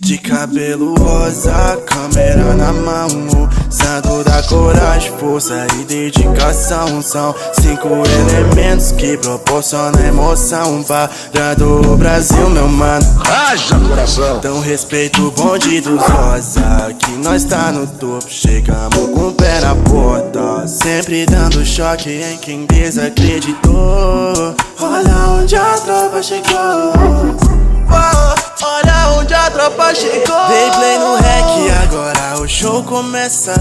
De cabelo rosa, câmera na mão, santo da coragem, força e dedicação. São 5 elementos que proporcionam emoção, parando o Brasil, meu mano. Haja coração! Então respeito o bonde dos rosa, que nós tá no topo, chegamos com o pé na porta, sempre dando choque em quem desacreditou. Olha onde a tropa chegou. Olha onde a tropa chegou. Dei play no rec, agora o show começa.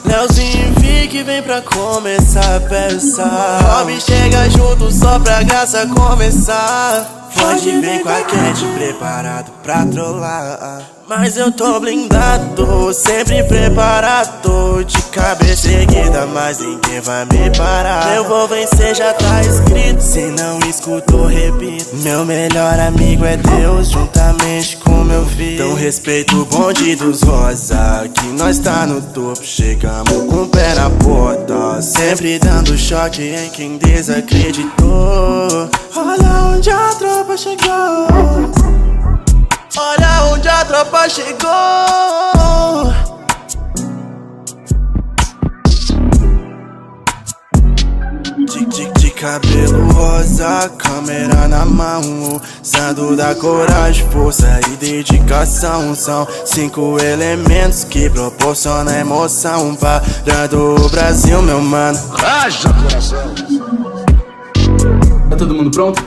Leozinho e Vic vem pra começar a peça. Rob chega junto só pra graça começar. Pode vir com a Cat preparado pra trollar, mas eu tô blindado, sempre preparado. De cabeça erguida, mas ninguém vai me parar. Eu vou vencer, já tá escrito. Se não escutou, repito. Meu melhor amigo é Deus, juntamente com meu filho. Então respeito o bonde dos rosa, que nós tá no topo, chegamos com o pé na porta, sempre dando choque em quem desacreditou. Olha onde a tropa chegou. Olha onde a tropa chegou. De cabelo rosa, câmera na mão, santo da coragem, força e dedicação. São 5 elementos que proporcionam emoção, parando o Brasil, meu mano. Haja coração! Tá todo mundo pronto?